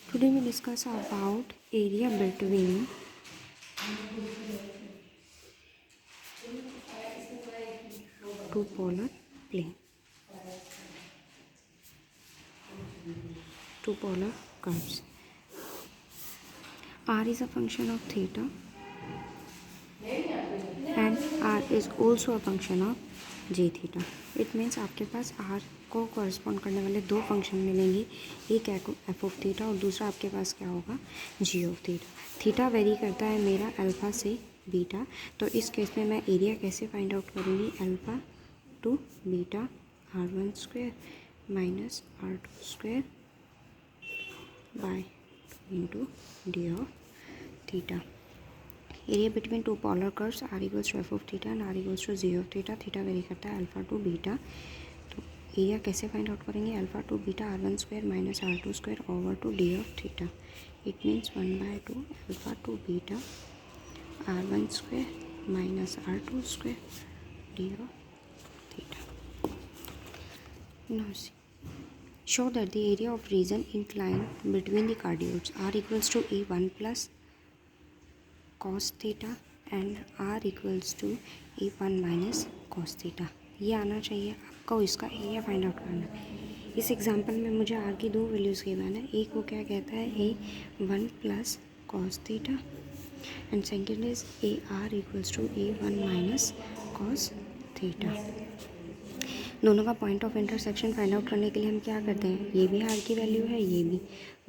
Today we discuss about area between two polar plane, two polar curves. R is a function of theta and R is also a function of j theta. It means आपके पास R को correspond करने वाले दो function मिलेंगे, एक F of theta और दूसरा आपके पास क्या होगा जी ऑफ थीटा. थीटा वेरी करता है मेरा अल्फ़ा से बीटा, तो इस केस में मैं एरिया कैसे फाइंड आउट करूँगी, alpha to beta r1² minus r2² by 2 into D of theta. Area between two polar curves r equals to F of theta and r equals to G of theta. Theta vary करता है alpha to beta, तो area कैसे find out करेंगे, alpha to beta r1² minus r2² over two D of theta. It means 1/2 alpha to beta r1² minus r2² D of theta. Now see. Show that the area of region inclined between the cardioids r equals to a1 plus cos theta and r equals to a1 minus cos theta. ये आना चाहिए आपको, इसका area find out करना है. इस example में मुझे आर की दो वैल्यूज़ गिवन है. एक वो क्या कहता है a1 plus cos theta and second is A R equals to a1 minus cos theta. दोनों का point of intersection find out करने के लिए हम क्या करते हैं, ये भी आर की वैल्यू है, ये भी,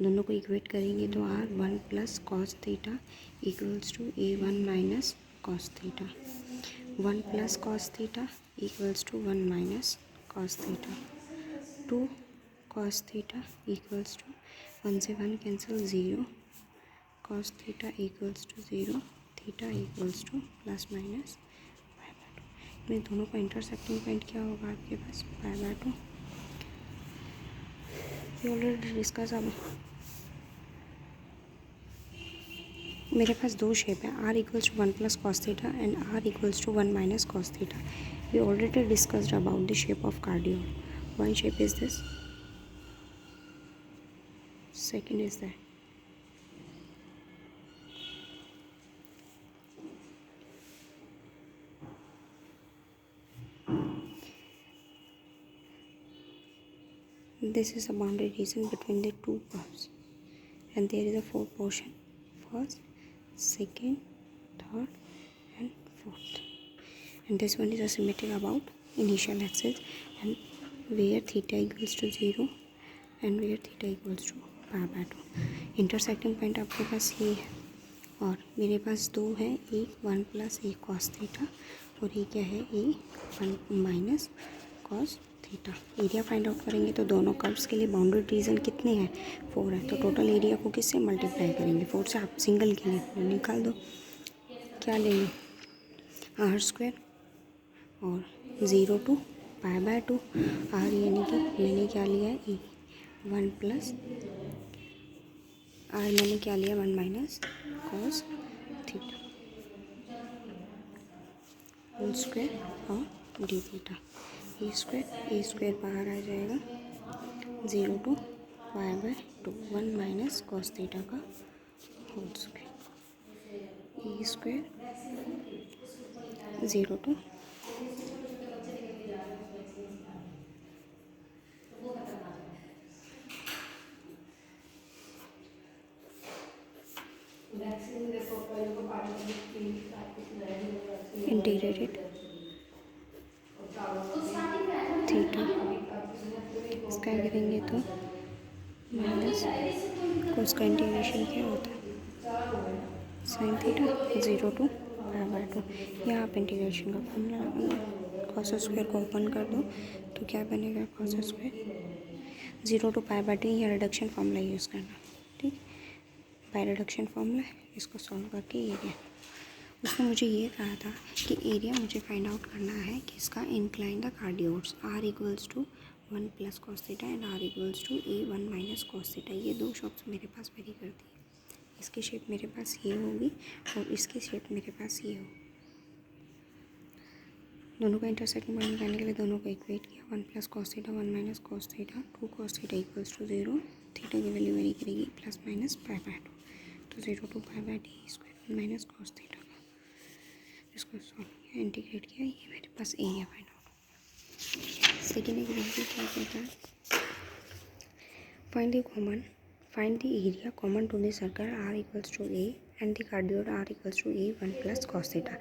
दोनों को इक्वेट करेंगे तो R 1 plus cos theta equals to a1 minus cos theta. 1 plus cos theta equals to 1 minus cos theta. 2 cos theta equals to 1 से 1 cancel 0, cos theta equals to 0, theta equals to plus minus में दोनों का intersecting point क्या होगा आपके पास π/2. ये already discuss. अब मेरे पास दो शेप है, r equals to 1 plus cos theta and r equals to 1 minus cos theta. We already discussed about the shape of cardioid. One shape is this, second is that. This is the boundary region between the two curves and there is a four portion, first, second, third and fourth, and this one is a symmetric about initial axis and where theta equals to 0 and where theta equals to π/2. Intersecting point आपके पास ये है और मेरे पास दो है, एक 1 plus एक कॉस थीटा और ये क्या है, ए 1 minus cos theta. Area find out करेंगे तो दोनों कर्व्स के लिए बाउंड्री रीजन कितने हैं, 4 है, तो टोटल एरिया को किससे मल्टीप्लाई करेंगे, 4 से. आप सिंगल के लिए निकाल दो, क्या लेंगे r² और 0 टू π/2. r यानी कि मैंने क्या लिया है, 1 प्लस r मैंने क्या लिया 1 minus cos theta whole square और डी थीटा. ए स्क्वायर बाहर आ जाएगा, 0 टू π/2 1 माइनस कॉस थीटा का whole square. A square 0 to integrated theta. इसका करेंगे तो माइनस कोस का इंटीग्रेशन क्या होता है साइन थीटा 0 टू π/2. यहाँ आप इंटीग्रेशन का फॉर्मूला लगाना, कॉस स्क्वायर को ओपन कर दो तो क्या बनेगा, कॉस स्क्वायर 0 टू π/2. यहाँ रिडक्शन फॉर्मूला यूज़ करना, ठीक, बाय रिडक्शन फॉर्मूला. इसको सॉल्व करके ये गया. उसने मुझे ये कहा था कि एरिया मुझे फाइंड आउट करना है कि इसका incline the cardioids r equals to 1 plus cos theta and r equals to a1 minus cos theta. ये दो शॉप्स मेरे पास वेरी करती है. इसकी शेप मेरे पास ये होगी और इसकी शेप मेरे पास ये होगी. दोनों का इंटरसेक्टिंग पॉइंट निकालने के लिए दोनों को इक्वेट किया, 1 plus cos theta 1 minus cos theta, 2 cos theta equals to 0 theta की वैल्यू वेरी करेगी plus minus pi by two, तो 0 to pi by D square minus cos theta का, इसको सॉल्व किया, इंटीग्रेट किया, ये मेरे पास area find out. Second example क्या कहता है, find the area common to the circle R equals to A and the cardioid R equals to A 1 plus cos theta.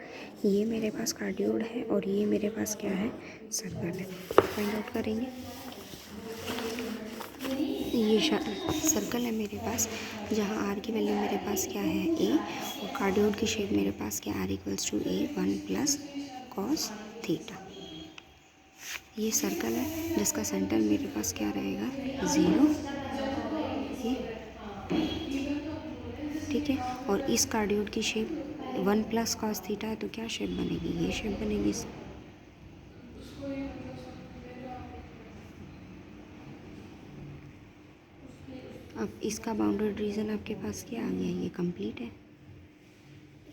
ये मेरे पास कार्डियोड है और ये मेरे पास क्या है, सर्कल है। फाइंड आउट करेंगे, ये सर्कल है मेरे पास, जहाँ आर की वैल्यू मेरे पास क्या है ए, और कार्डियोड की शेप मेरे पास क्या, R equals to A 1 plus cos theta. ये सर्कल है जिसका सेंटर मेरे पास क्या रहेगा, 0, ठीक है। और इस कार्डियोड की शेप 1 प्लस कॉस थीटा है, तो क्या शेप बनेगी, ये शेप बनेगी। अब इसका बाउंडेड रीजन आपके पास क्या आ गया, ये कंप्लीट है।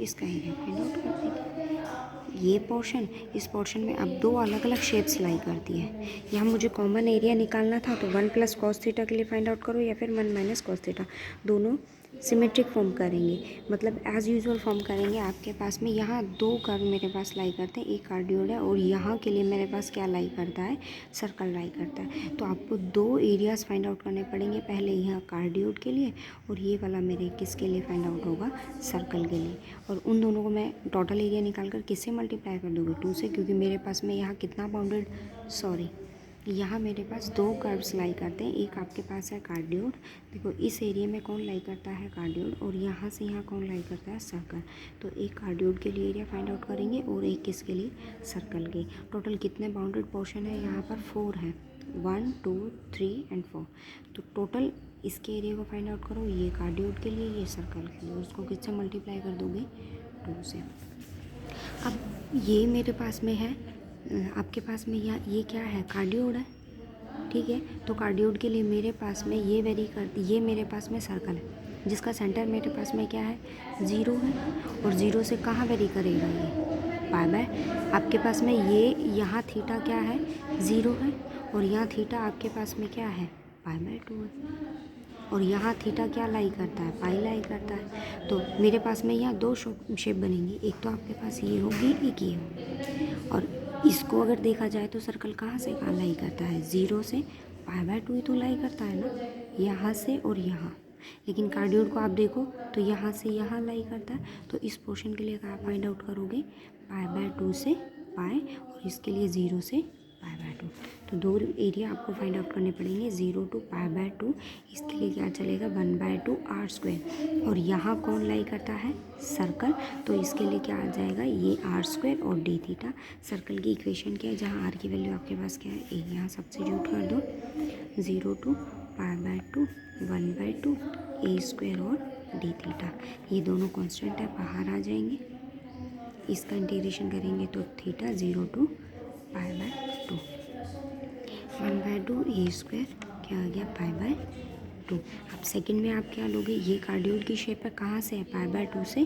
इसका एरिया फाइंड आउट कर देंगे। ये पोर्शन, इस पोर्शन में अब दो अलग अलग शेप्स लाई करती है। यहाँ मुझे कॉमन एरिया निकालना था, तो 1 प्लस कॉस थीटा के लिए फाइंड आउट करो या फिर 1 माइनस कॉस थीटा, दोनों सिमेट्रिक फॉर्म करेंगे, मतलब एज़ यूजुअल फॉर्म करेंगे। आपके पास में यहाँ दो कर्व मेरे पास लाई करते हैं, एक कार्डियोड है और यहाँ के लिए मेरे पास क्या लाई करता है, सर्कल लाई करता है। तो आपको दो एरियाज़ फाइंड आउट करने पड़ेंगे, पहले यहाँ कार्डियोड के लिए और ये वाला मेरे किसके लिए फाइंड आउट होगा, सर्कल के लिए। और उन दोनों को मैं टोटल एरिया निकाल कर किससे मल्टीप्लाई कर दूँगी, 2 से, क्योंकि मेरे पास में यहाँ कितना बाउंडेड, यहाँ मेरे पास दो कर्व्स लाई करते हैं। एक आपके पास है कार्डियोड, देखो इस एरिया में कौन लाई करता है, कार्डियोड, और यहाँ से यहाँ कौन लाई करता है, सर्कल। तो एक कार्डियोड के लिए एरिया फाइंड आउट करेंगे और एक किसके लिए, सर्कल के। टोटल कितने बाउंडेड पोर्शन है, यहाँ पर 4 है, 1 2 3 एंड 4। तो टोटल इसके एरिया को फाइंड आउट करो, ये कार्डियोड के लिए, ये सर्कल के लिए, उसको किससे मल्टीप्लाई कर दोगे, 2 से। अब ये मेरे पास में है, आपके पास में ये क्या है, कार्डियोड है, ठीक है। तो कार्डियोड के लिए मेरे पास में ये वेरी करती, ये मेरे पास में सर्कल है जिसका सेंटर मेरे पास में क्या है, 0 है, और 0 से कहाँ वेरी करेगा, ये पाई बाय, आपके पास में ये यहाँ थीटा क्या है, 0 है, और यहाँ थीटा आपके पास में क्या है, पाई बाय 2 है, और यहाँ थीटा क्या लाई करता है, पाई लाई करता है। तो मेरे पास में यहाँ दो शेप बनेंगी, एक तो आपके पास ये होगी, एक ये होगी। और इसको अगर देखा जाए तो सर्कल कहाँ से कहाँ लाई करता है, 0 से पाई बाय 2 ही तो लाई करता है ना, यहाँ से और यहाँ। लेकिन कार्डियोड को आप देखो तो यहाँ से यहाँ लाई करता है। तो इस पोर्शन के लिए आप फाइंड आउट करोगे, पाई बाय 2 से पाई, और इसके लिए 0 से पाई बाय 2। तो दो एरिया आपको फाइंड आउट करने पड़ेंगे, 0 टू पाई बाय 2। इसके लिए क्या चलेगा, 1/2 आर स्क्वायर, और यहाँ कौन लाई करता है, सर्कल। तो इसके लिए क्या आ जाएगा, ये आर स्क्वायर और डी थीटा। सर्कल की इक्वेशन क्या है, जहाँ आर की वैल्यू आपके पास क्या है, ए, यहाँ सब्स्टिट्यूट कर दो, 0 to pi by 2 1/2 A square और डी थीटा। ये दोनों कांस्टेंट है, बाहर आ जाएंगे। इसका इंटीग्रेशन करेंगे तो theta 0 to pi by 2 1/2 A square क्या आ गया, पाई बाय 2। अब सेकंड में आप क्या लोगे, ये कार्डियोड की शेप है, कहाँ से है, पाई बाय 2 से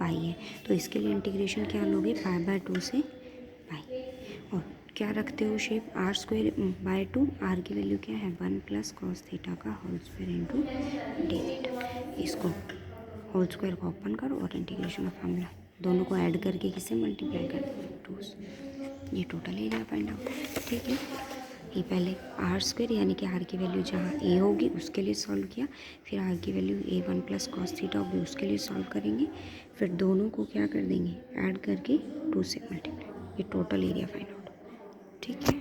पाई है। तो इसके लिए इंटीग्रेशन क्या लोगे, पाई बाय 2 से पाई, और क्या रखते हो shape, R square by 2, R की वैल्यू क्या है, 1 प्लस कॉस थीटा का whole square into D theta. इसको होल स्क्वायर को ओपन करो और इंटीग्रेशन का फार्मूला दोनों को ऐड करके किससे मल्टीप्लाई कर दो, 2 से। ये टोटल एरिया फाइंड आउट, ठीक है। ये पहले आर स्क्वायर यानी कि आर की वैल्यू जहाँ ए होगी उसके लिए सॉल्व किया, फिर आर की वैल्यू ए 1 प्लस कॉस थीटा होगी उसके लिए सॉल्व करेंगे, फिर दोनों को क्या कर देंगे, ऐड करके 2 से मल्टीप्लाई। ये टोटल एरिया फाइंड आउट, ठीक है।